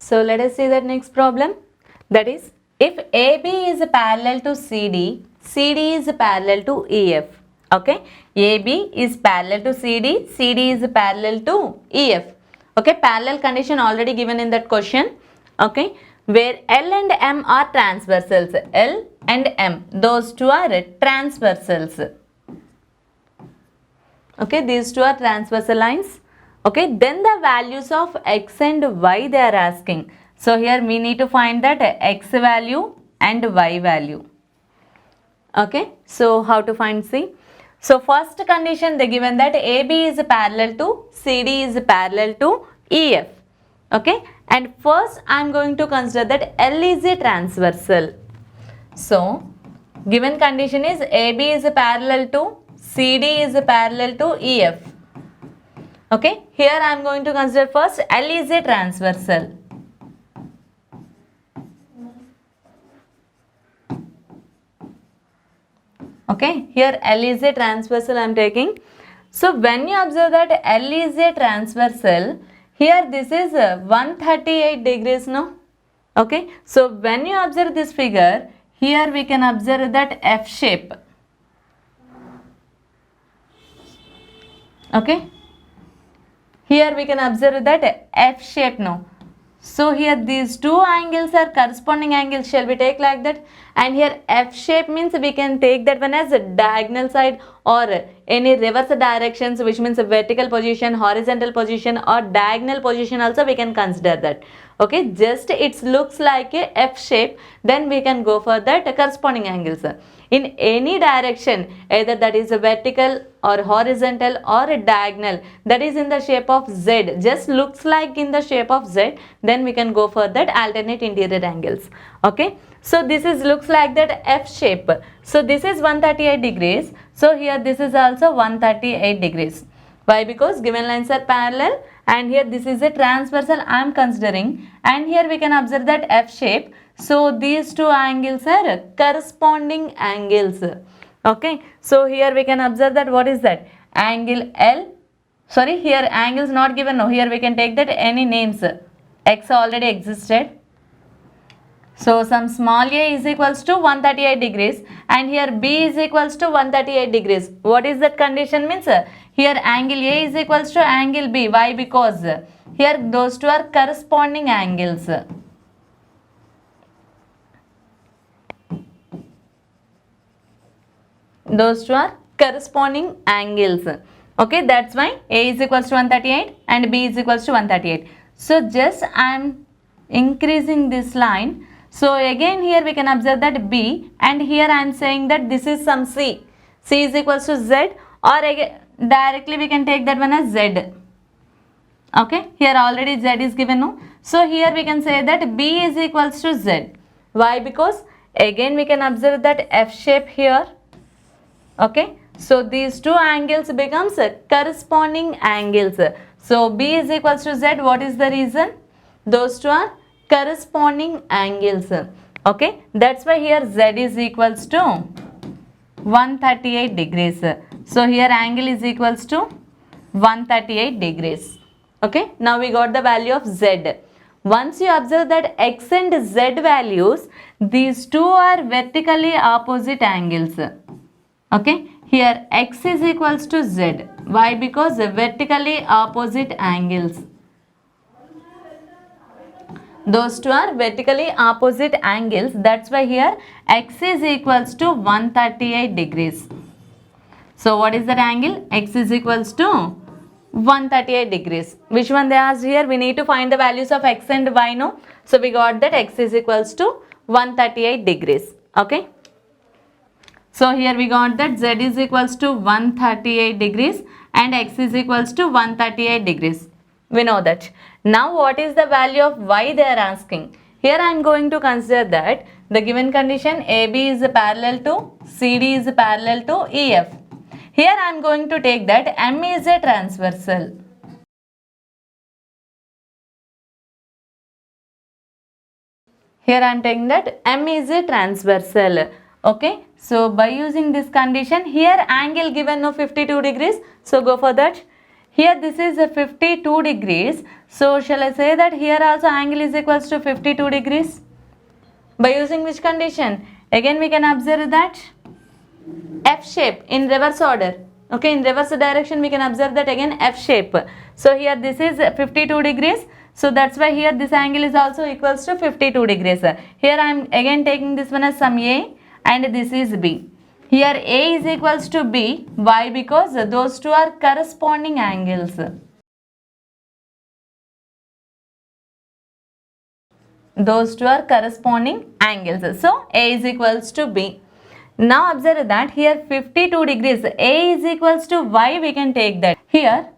So let us see that next problem. That is, if AB is parallel to CD, CD is parallel to EF. Okay, AB is parallel to CD, CD is parallel to EF. Okay, parallel condition already given in that question. Okay, where L and M are transversals. L and M, those two are transversals. Okay, these two are transversal lines. Okay, then the values of x and y they are asking. So here we need to find that x value and y value. Okay, so how to find C? So first condition they given that AB is parallel to CD is parallel to EF. Okay, and first I am going to consider that L is a transversal. So given condition is AB is parallel to CD is parallel to EF. Okay, here I am going to consider first L is a transversal. Okay, here L is a transversal I am taking. So when you observe that L is a transversal, here this is 138 degrees, no? Okay, so when you observe this figure, here we can observe that F shape. Okay, here we can observe that F shape, no? So here these two angles are corresponding angles, shall we take like that? And here F shape means we can take that one as a diagonal side or any reverse directions, which means a vertical position, horizontal position or diagonal position also we can consider that. Okay, just it looks like a F shape, then we can go for that corresponding angles. In any direction, either that is a vertical or horizontal or a diagonal, that is in the shape of Z, just looks like in the shape of Z, then we can go for that alternate interior angles. Okay, so this is looks like that F shape. So this is 138 degrees. So here this is also 138 degrees. Why? Because given lines are parallel and here this is a transversal I am considering, and here we can observe that F shape. So these two angles are corresponding angles. Okay, so here we can observe that what is that? Angle L. Sorry, here angle is not given. No, here we can take that any names. X already existed. So some small a is equals to 138 degrees and here B is equals to 138 degrees. What is that condition means? Here angle A is equals to angle B. Why? Because here those two are corresponding angles. Those two are corresponding angles. Okay, that's why A is equals to 138 and B is equals to 138. So just I am increasing this line. So again here we can observe that B, and here I am saying that this is some C. C is equals to Z, or again directly we can take that one as Z. Okay, here already Z is given, no? So here we can say that B is equals to Z. Why? Because again we can observe that F shape here. Okay, so these two angles becomes corresponding angles. So B is equals to Z. What is the reason? Those two are corresponding angles. Okay, that's why here Z is equals to 138 degrees. So here angle is equals to 138 degrees. Okay, now we got the value of Z. Once you observe that X and Z values, these two are vertically opposite angles. Okay, here X is equals to Z. Why? Because vertically opposite angles. Those two are vertically opposite angles. That's why here X is equals to 138 degrees. So what is that angle? X is equals to 138 degrees. Which one they asked here? We need to find the values of X and Y, no? So we got that X is equals to 138 degrees. Okay. So here we got that Z is equals to 138 degrees and X is equals to 138 degrees. We know that. Now what is the value of Y they are asking? Here I am going to consider that the given condition AB is parallel to CD is parallel to EF. Here I am going to take that M is a transversal. Here I am taking that M is a transversal. Okay, so by using this condition, here angle given no 52 degrees. So go for that. Here this is a 52 degrees. So shall I say that here also angle is equals to 52 degrees? By using which condition? Again we can observe that F shape in reverse order. Okay, in reverse direction we can observe that again F shape. So here this is 52 degrees. So that's why here this angle is also equals to 52 degrees. Here I am again taking this one as some A and this is B. Here A is equals to B. Why? Because those two are corresponding angles. Those two are corresponding angles. So A is equals to B. Now observe that here 52 degrees. A is equals to Y. We can take that. Here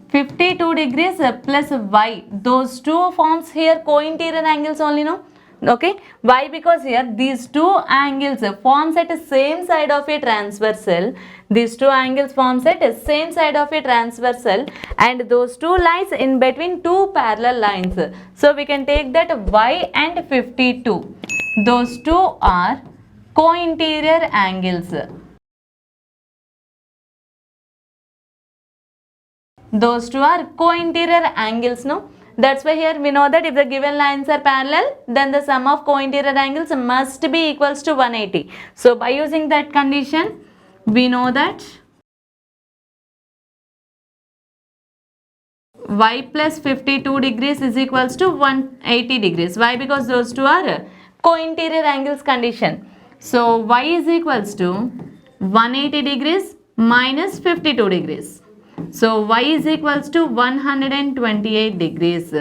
52 degrees plus Y. Those two forms here co-interior angles only, no? Okay. Why? Because here these two angles forms at the same side of a transversal. These two angles forms at the same side of a transversal, and those two lies in between two parallel lines. So we can take that Y and 52. Those two are co-interior angles. Those two are co-interior angles, no? That's why here we know that if the given lines are parallel, then the sum of co-interior angles must be equals to 180. So by using that condition, we know that Y plus 52 degrees is equals to 180 degrees. Why? Because those two are co-interior angles condition. So Y is equals to 180 degrees minus 52 degrees. So Y is equals to 128 degrees.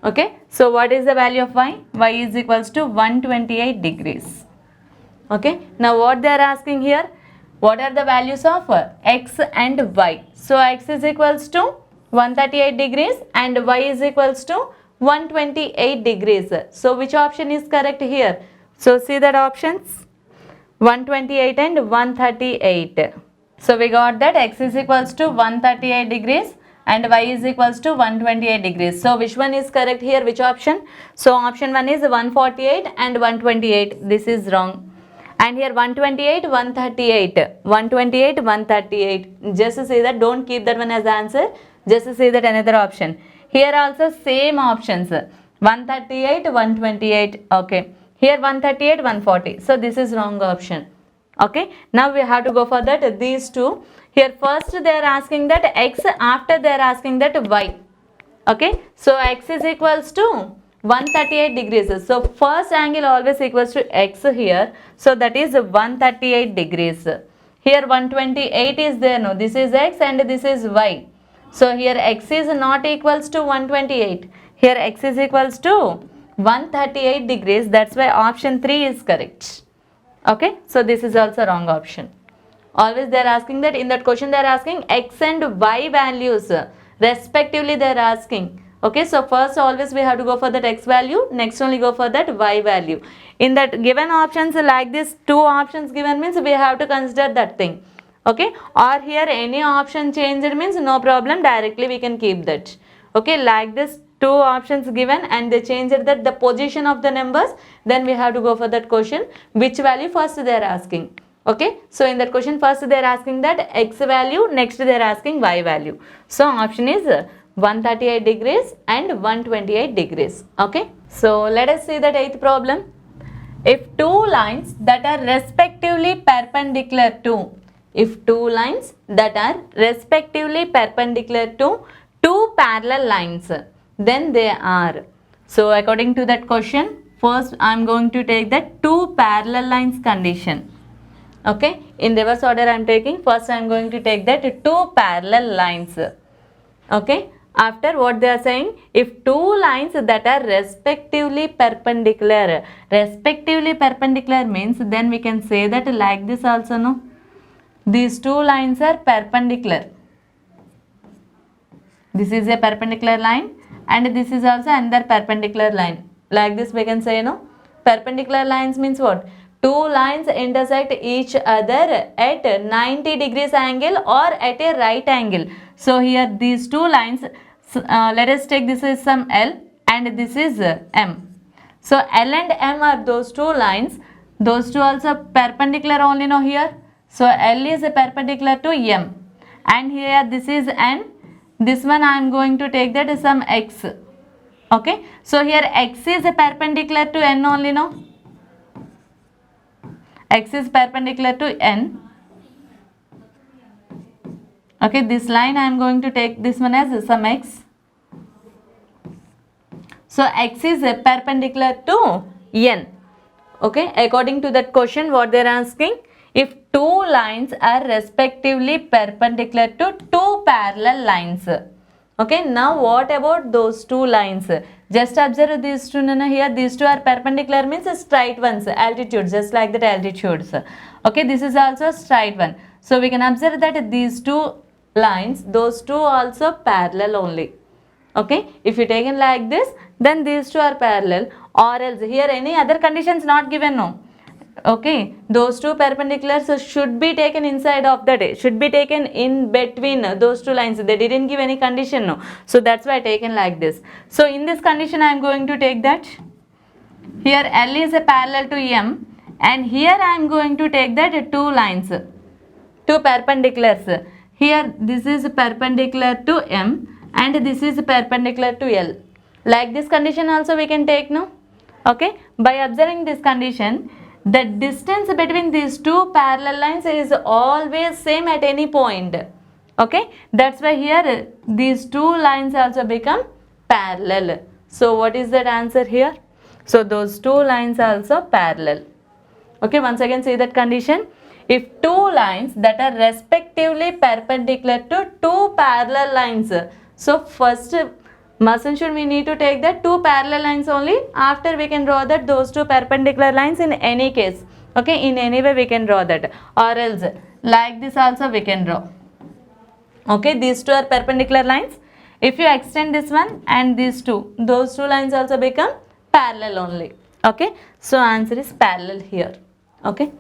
Okay. So what is the value of Y? Y is equals to 128 degrees. Okay. Now what they are asking here? What are the values of X and Y? So X is equals to 138 degrees and Y is equals to 128 degrees. So which option is correct here? So see that options 128 and 138. So we got that X is equals to 138 degrees and Y is equals to 128 degrees. So which one is correct here? Which option? So option 1 is 148 and 128. This is wrong. And here 128, 138. 128, 138. Just say that, don't keep that one as answer. Just say that another option. Here also same options. 138, 128. Okay. Here 138, 140. So this is wrong option. Okay. Now we have to go for that. These two. Here first they are asking that X, after they are asking that Y. Okay. So X is equals to 138 degrees. So first angle always equals to X here. So that is 138 degrees. Here 128 is there. No. This is X and this is Y. So here X is not equals to 128. Here X is equals to 138 degrees. That's why option 3 is correct. Okay. So this is also wrong option. Always they are asking that, in that question they are asking X and Y values respectively they are asking. Okay. So first always we have to go for that X value. Next only go for that Y value. In that given options like this, two options given means we have to consider that thing. Okay. Or here any option changed means no problem. Directly we can keep that. Okay. Like this, two options given and they changed that the position of the numbers, then we have to go for that question which value first they are asking. Okay. So in that question first they are asking that X value, next they are asking Y value. So option is 138 degrees and 128 degrees. Okay. So let us see that 8th problem. If two lines that are respectively perpendicular to, if two lines that are respectively perpendicular to two parallel lines, then they are. So according to that question, first I am going to take that two parallel lines condition. Okay. In reverse order I am taking. First I am going to take that two parallel lines. Okay. After what they are saying, if two lines that are respectively perpendicular. Respectively perpendicular means then we can say that like this also, no. These two lines are perpendicular. This is a perpendicular line and this is also another perpendicular line. Like this we can say, no. Perpendicular lines means what? Two lines intersect each other at 90 degrees angle or at a right angle. So here these two lines, let us take this is some L and this is M. So L and M are those two lines. Those two also perpendicular only, no, here. So L is perpendicular to M and here this is n, this one I am going to take that as some x. Okay, so here x is perpendicular to n only, no? X is perpendicular to n. Okay, this line I am going to take this one as some x. So x is perpendicular to n. Okay, according to that question what they are asking, if two lines are respectively perpendicular to two parallel lines. Okay, now what about those two lines? Just observe these two, Nana. Here these two are perpendicular means straight ones, altitudes, just like that altitudes. Okay, this is also straight one. So we can observe that these two lines, those two also parallel only. Okay, if you taken like this, then these two are parallel, or else here any other conditions not given, no. Okay, those two perpendiculars should be taken inside of that, should be taken in between those two lines. They didn't give any condition, no. So that's why taken like this. So in this condition I am going to take that here L is a parallel to M, and here I am going to take that two lines, two perpendiculars. Here this is perpendicular to M and this is perpendicular to L. Like this condition also we can take, no? Okay, by observing this condition, the distance between these two parallel lines is always same at any point. Okay, that's why here these two lines also become parallel. So what is that answer here? So those two lines also parallel. Okay, once again see that condition. If two lines that are respectively perpendicular to two parallel lines, so first must and should we need to take that two parallel lines only. After we can draw that those two perpendicular lines in any case. Okay, in any way we can draw that, or else like this also we can draw. Okay, these two are perpendicular lines. If you extend this one and these two, those two lines also become parallel only. Okay, so answer is parallel here. Okay.